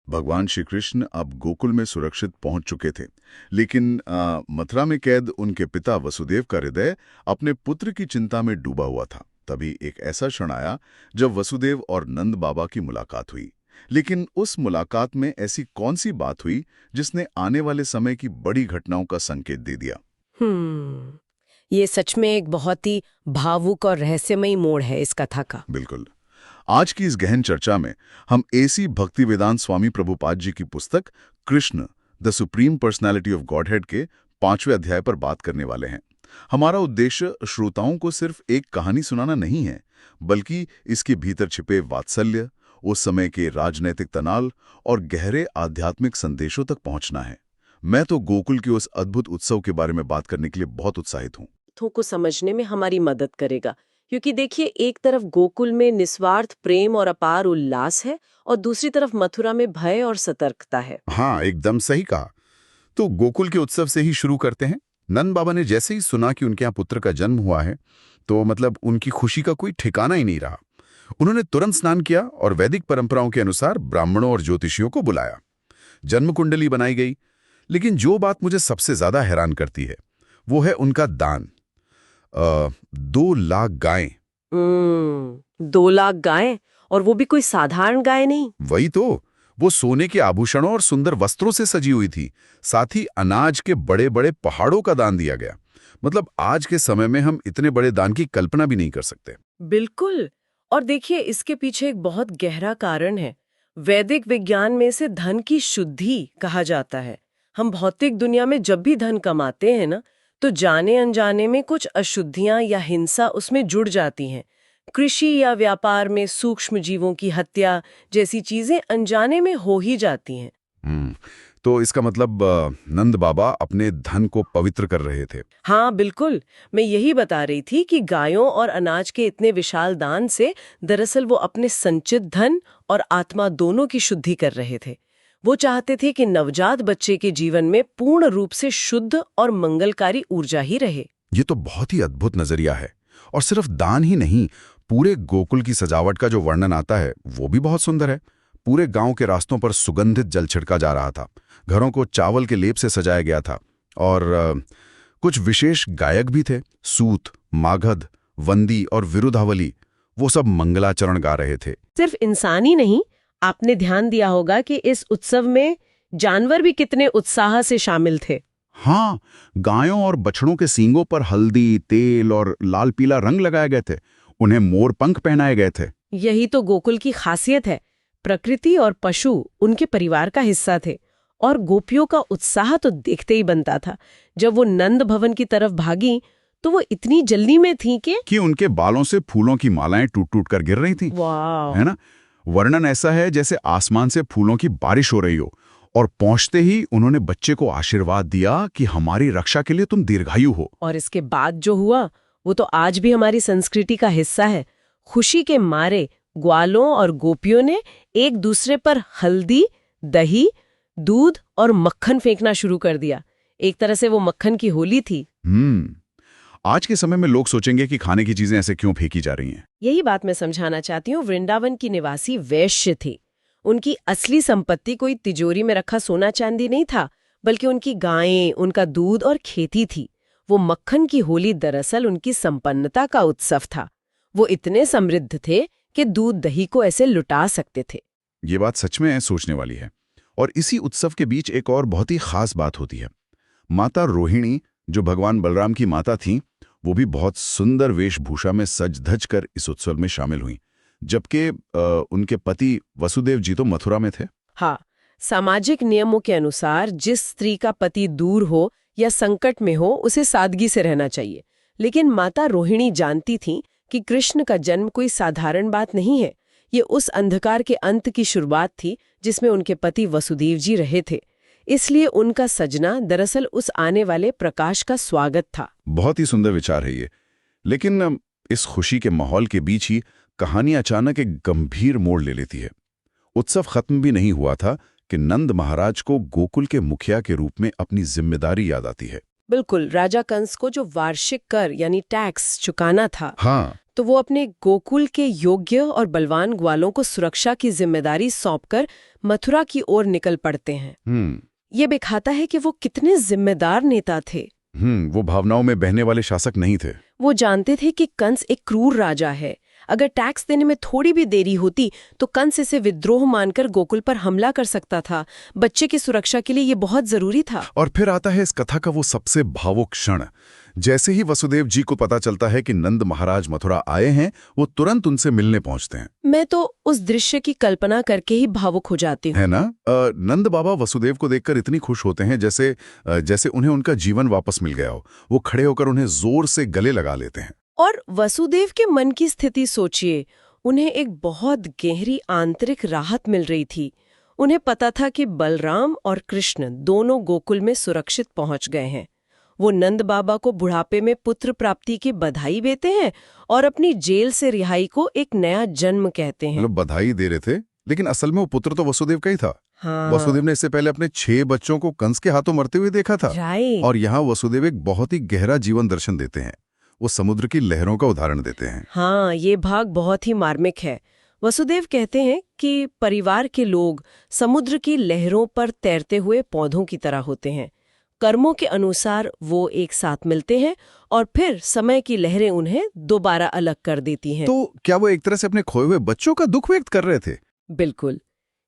भगवान श्री कृष्ण अब गोकुल में सुरक्षित पहुंच चुके थे, लेकिन मथुरा में कैद उनके पिता वसुदेव का हृदय अपने पुत्र की चिंता में डूबा हुआ था। तभी एक ऐसा क्षण आया जब वसुदेव और नंद बाबा की मुलाकात हुई। लेकिन उस मुलाकात में ऐसी कौन सी बात हुई जिसने आने वाले समय की बड़ी घटनाओं का संकेत दे दिया? ये सच में एक बहुत ही भावुक और रहस्यमयी मोड़ है इस कथा का। बिल्कुल। आज की इस गहन चर्चा में हम एसी भक्तिवेदांत स्वामी प्रभुपाद जी की पुस्तक Krishna the supreme personality of godhead के 5वें अध्याय पर बात करने वाले हैं। हमारा उद्देश्य श्रोताओं को सिर्फ एक कहानी सुनाना नहीं है, बल्कि इसके भीतर छिपे वात्सल्य, उस समय के राजनैतिक तनाव और गहरे आध्यात्मिक संदेशों तक पहुंचना है। मैं तो गोकुल के उस अद्भुत उत्सव के बारे में बात करने के लिए बहुत उत्साहित हूँ। को समझने में हमारी मदद करेगा, क्योंकि देखिए, एक तरफ गोकुल में निस्वार्थ प्रेम और अपार उल्लास है और दूसरी तरफ मथुरा में भय और सतर्कता है। हाँ, एकदम सही कहा। तो गोकुल के उत्सव से ही शुरू करते हैं। नंद बाबा ने जैसे ही सुना कि उनके यहाँ पुत्र का जन्म हुआ है, तो मतलब उनकी खुशी का कोई ठिकाना ही नहीं रहा। उन्होंने तुरंत स्नान किया और वैदिक परंपराओं के अनुसार ब्राह्मणों और ज्योतिषियों को बुलाया। जन्म कुंडली बनाई गई। लेकिन जो बात मुझे सबसे ज्यादा हैरान करती है वो है उनका दान। 2 लाख गायें। 2 लाख गायें, और वो भी कोई साधारण गाय नहीं। वही तो, वो सोने के आभूषणों और सुंदर वस्त्रों से सजी हुई थी। साथ ही अनाज के बड़े बड़े पहाड़ों का दान दिया गया। मतलब आज के समय में हम इतने बड़े दान की कल्पना भी नहीं कर सकते। बिल्कुल। और देखिए, इसके पीछे एक बहुत गहरा कारण है। वैदिक विज्ञान में इसे धन की शुद्धि कहा जाता है। हम भौतिक दुनिया में जब भी धन कमाते हैं ना, तो जाने अनजाने में कुछ अशुद्धियां या हिंसा उसमें जुड़ जाती हैं। कृषि या व्यापार में सूक्ष्म जीवों की हत्या जैसी चीजें अनजाने में हो ही जाती हैं। तो इसका मतलब नंद बाबा अपने धन को पवित्र कर रहे थे। हाँ बिल्कुल, मैं यही बता रही थी कि गायों और अनाज के इतने विशाल दान से दरअसल वो अपने संचित धन और आत्मा दोनों की शुद्धि कर रहे थे। वो चाहते थे कि नवजात बच्चे के जीवन में पूर्ण रूप से शुद्ध और मंगलकारी ऊर्जा ही रहे। ये तो बहुत ही अद्भुत नजरिया है। और सिर्फ दान ही नहीं, पूरे गोकुल की सजावट का जो वर्णन आता है वो भी बहुत सुंदर है। पूरे गांव के रास्तों पर सुगंधित जल छिड़का जा रहा था। घरों को चावल के लेप से सजाया गया था। और कुछ विशेष गायक भी थे। सूत, मागध, वंदी और विरुधावली, वो सब मंगलाचरण गा रहे थे। सिर्फ इंसान ही नहीं, आपने ध्यान दिया होगा कि इस उत्सव में जानवर भी कितने उत्साह से शामिल थे। हाँ, गायों और बछड़ों के सींगों पर हल्दी, तेल और लाल पीला रंग लगाए गए थे। उन्हें मोर पंख पहनाए गए थे। यही तो गोकुल की खासियत है। प्रकृति और पशु उनके परिवार का हिस्सा थे, और गोपियों का उत्साह तो देखते ही बनता था। जब वो नंद भवन की तरफ भागी तो वो इतनी जल्दी में थी कि उनके बालों से फूलों की मालाएं टूट टूट कर गिर रही थी। वाह, है ना? वर्णन ऐसा है जैसे आसमान से फूलों की बारिश हो रही हो। और पहुंचते ही उन्होंने बच्चे को आशीर्वाद दिया कि हमारी रक्षा के लिए तुम दीर्घायु हो। और इसके बाद जो हुआ वो तो आज भी हमारी संस्कृति का हिस्सा है। खुशी के मारे ग्वालों और गोपियों ने एक दूसरे पर हल्दी, दही, दूध और मक्खन फेंकना शुरू कर दिया। एक तरह से वो मक्खन की होली थी। आज के समय में लोग सोचेंगे कि खाने की चीजें ऐसे क्यों फेंकी जा रही हैं। यही बात मैं समझाना चाहती हूँ। वृंदावन की निवासी वैश्य थे। उनकी असली संपत्ति कोई तिजोरी में रखा सोना चांदी नहीं था, बल्कि उनकी गायें, उनका दूध और खेती थी। वो मक्खन की होली दरअसल उनकी संपन्नता का उत्सव था। वो इतने समृद्ध थे कि दूध दही को ऐसे लुटा सकते थे। ये बात सच में सोचने वाली है। और इसी उत्सव के बीच एक और बहुत ही खास बात होती है। माता रोहिणी, जो भगवान बलराम की माता थीं, वो भी बहुत सुंदर वेशभूषा में सज धज कर इस उत्सव में शामिल हुई, जबकि उनके पति वसुदेव जी तो मथुरा में थे। हाँ, सामाजिक नियमों के अनुसार जिस स्त्री का पति दूर हो या संकट में हो, उसे सादगी से रहना चाहिए। लेकिन माता रोहिणी जानती थीं कि कृष्ण का जन्म कोई साधारण बात नहीं है। ये उस अंधकार के अंत की शुरुआत थी जिसमें उनके पति वसुदेव जी रहे थे। इसलिए उनका सजना दरअसल उस आने वाले प्रकाश का स्वागत था। बहुत ही सुंदर विचार है ये। लेकिन इस खुशी के माहौल के बीच ही कहानी अचानक एक गंभीर मोड़ ले लेती है। उत्सव खत्म भी नहीं हुआ था कि नंद महाराज को गोकुल के मुखिया के रूप में अपनी जिम्मेदारी याद आती है। बिल्कुल, राजा कंस को जो वार्षिक कर यानी टैक्स चुकाना था। हाँ, तो वो अपने गोकुल के योग्य और बलवान ग्वालों को सुरक्षा की जिम्मेदारी सौंपकर मथुरा की ओर निकल पड़ते हैं। ये दिखाता है कि वो कितने जिम्मेदार नेता थे। वो भावनाओं में बहने वाले शासक नहीं थे। वो जानते थे कि कंस एक क्रूर राजा है। अगर टैक्स देने में थोड़ी भी देरी होती तो कंस इसे विद्रोह मानकर गोकुल पर हमला कर सकता था। बच्चे की सुरक्षा के लिए ये बहुत जरूरी था। और फिर आता है इस कथा का वो सबसे भावुक क्षण। जैसे ही वसुदेव जी को पता चलता है कि नंद महाराज मथुरा आए हैं, वो तुरंत उनसे मिलने पहुंचते हैं। मैं तो उस दृश्य की कल्पना करके ही भावुक हो जाती हूँ। है ना? नंद बाबा वसुदेव को देखकर इतनी खुश होते हैं जैसे उन्हें उनका जीवन वापस मिल गया हो। वो खड़े होकर उन्हें जोर से गले लगा लेते हैं। और वसुदेव के मन की स्थिति सोचिए। उन्हें एक बहुत गहरी आंतरिक राहत मिल रही थी। उन्हें पता था कि बलराम और कृष्ण दोनों गोकुल में सुरक्षित पहुंच गए हैं। वो नंद बाबा को बुढ़ापे में पुत्र प्राप्ति की बधाई देते हैं और अपनी जेल से रिहाई को एक नया जन्म कहते हैं। मतलब बधाई दे रहे थे, लेकिन असल में वो पुत्र तो वसुदेव का ही था। हाँ। वसुदेव ने इससे पहले अपने 6 बच्चों को कंस के हाथों मरते हुए देखा था। राइट। और यहाँ वसुदेव एक बहुत ही गहरा जीवन दर्शन देते हैं। वो समुद्र की लहरों का उदाहरण देते हैं। हाँ, ये भाग बहुत ही मार्मिक है। वसुदेव कहते हैं कि परिवार के लोग समुद्र की लहरों पर तैरते हुए पौधों की तरह होते हैं। कर्मों के अनुसार वो एक साथ मिलते हैं और फिर समय की लहरें उन्हें दोबारा अलग कर देती हैं। तो क्या वो एक तरह से अपने खोए हुए बच्चों का दुख व्यक्त कर रहे थे? बिल्कुल।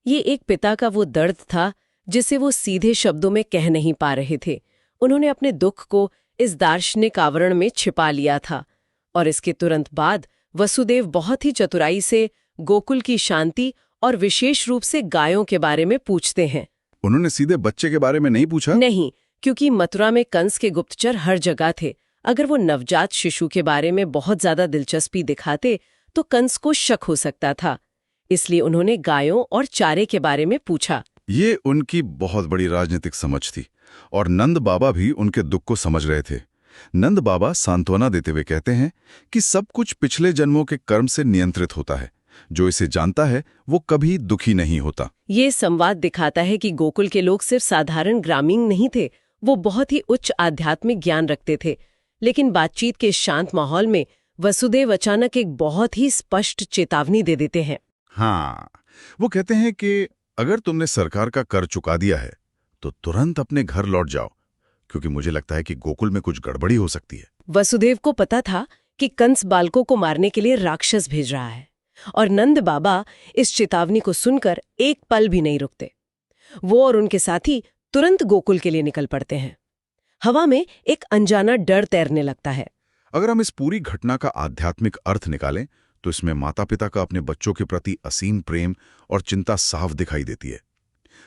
ये एक पिता का वो दर्द था जिसे वो सीधे शब्दों में कह नहीं पा रहे थे। उन्होंने अपने दुख को इस दार्शनिक आवरण में छिपा लिया था। और इसके तुरंत बाद वसुदेव बहुत ही चतुराई से गोकुल की शांति और विशेष रूप से गायों के बारे में पूछते हैं। उन्होंने सीधे बच्चे के बारे में नहीं पूछा? नहीं, क्योंकि मथुरा में कंस के गुप्तचर हर जगह थे। अगर वो नवजात शिशु के बारे में बहुत ज्यादा दिलचस्पी दिखाते तो कंस को शक हो सकता था। इसलिए उन्होंने गायों और चारे के बारे में पूछा। ये उनकी बहुत बड़ी राजनीतिक समझ थी और नंद बाबा भी उनके दुख को समझ रहे थे। नंद बाबा सांत्वना देते हुए कहते हैं कि सब कुछ पिछले जन्मों के कर्म से नियंत्रित होता है। जो इसे जानता है वो कभी दुखी नहीं होता। ये संवाद दिखाता है कि गोकुल के लोग सिर्फ साधारण ग्रामीण नहीं थे, वो बहुत ही उच्च आध्यात्मिक ज्ञान रखते थे। लेकिन बातचीत के शांत माहौल में वसुदेव अचानक एक बहुत ही स्पष्ट चेतावनी दे देते हैं। हाँ, वो कहते हैं कि अगर तुमने सरकार का कर चुका दिया है तो तुरंत अपने घर लौट जाओ, क्योंकि मुझे लगता है कि गोकुल में कुछ गड़बड़ी हो सकती है। वसुदेव को पता था कि कंस बालकों को मारने के लिए राक्षस भेज रहा है और नंद बाबा इस चेतावनी को सुनकर एक पल भी नहीं रुकते। वो और उनके साथी तुरंत गोकुल के लिए निकल पड़ते हैं। हवा में एक अनजाना डर तैरने लगता है। अगर हम इस पूरी घटना का आध्यात्मिक अर्थ निकालें तो इसमें माता पिता का अपने बच्चों के प्रति असीम प्रेम और चिंता साफ दिखाई देती है।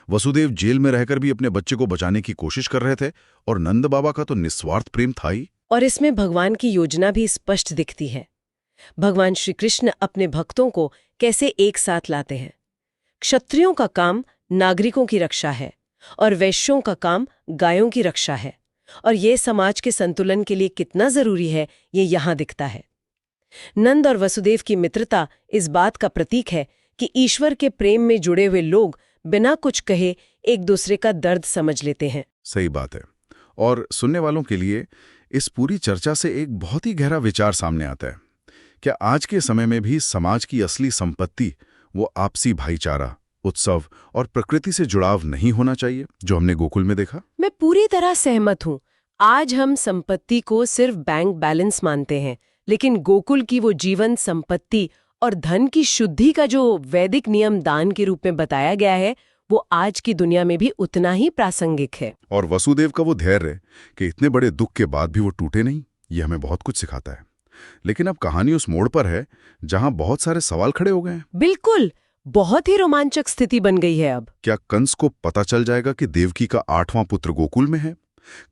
वसुदेव जेल में रहकर भी अपने बच्चे को बचाने की कोशिश कर रहे थे और नंद बाबा का तो निस्वार्थ प्रेम था ही। और इसमें भगवान की योजना भी स्पष्ट दिखती है। भगवान श्री कृष्ण अपने भक्तों को कैसे एक साथ लाते हैं। क्षत्रियों का काम नागरिकों की रक्षा है और वैश्यों का काम गायों की रक्षा है। और ये समाज के संतुलन के लिए कितना जरूरी है, ये यहाँ दिखता है। नंद और वसुदेव की मित्रता इस बात का प्रतीक है कि ईश्वर के प्रेम में जुड़े हुए लोग बिना कुछ कहे एक दूसरे का दर्द समझ लेते हैं। सही बात है। और सुनने वालों के लिए इस पूरी चर्चा से एक बहुत ही गहरा विचार सामने आता है। क्या आज के समय में भी समाज की असली संपत्ति वो आपसी भाईचारा, उत्सव और प्रकृति से जुड़ाव नहीं होना चाहिए, जो हमने गोकुल में देखा? मैं पूरी तरह सहमत हूँ। आज हम संपत्ति को सिर्फ बैंक बैलेंस मानते हैं, लेकिन गोकुल की वो जीवन संपत्ति और धन की शुद्धि का जो वैदिक नियम दान के रूप में बताया गया है, वो आज की दुनिया में भी उतना ही प्रासंगिक है। और वसुदेव का वो धैर्य कि इतने बड़े दुख के बाद भी वो टूटे नहीं, ये हमें बहुत कुछ सिखाता है। लेकिन अब कहानी उस मोड़ पर है जहां बहुत सारे सवाल खड़े हो गए हैं। बिल्कुल, बहुत ही रोमांचक स्थिति बन गई है अब। क्या कंस को पता चल जाएगा कि देवकी का 8वां पुत्र गोकुल में है?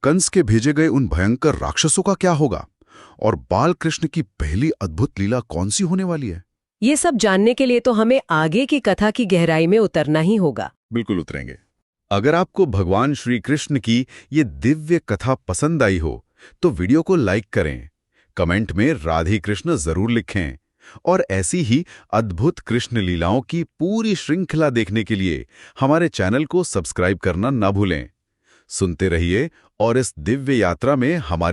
कंस के भेजे गए उन भयंकर राक्षसों का क्या होगा? और बाल कृष्ण की पहली अद्भुत लीला कौन सी होने वाली है? ये सब जानने के लिए तो हमें आगे की कथा की गहराई में उतरना ही होगा। बिल्कुल उतरेंगे। अगर आपको भगवान श्री कृष्ण की ये दिव्य कथा पसंद आई हो तो वीडियो को लाइक करें, कमेंट में राधे कृष्ण जरूर लिखें और ऐसी ही अद्भुत कृष्ण लीलाओं की पूरी श्रृंखला देखने के लिए हमारे चैनल को सब्सक्राइब करना ना भूलें। सुनते रहिए और इस दिव्य यात्रा में हमारे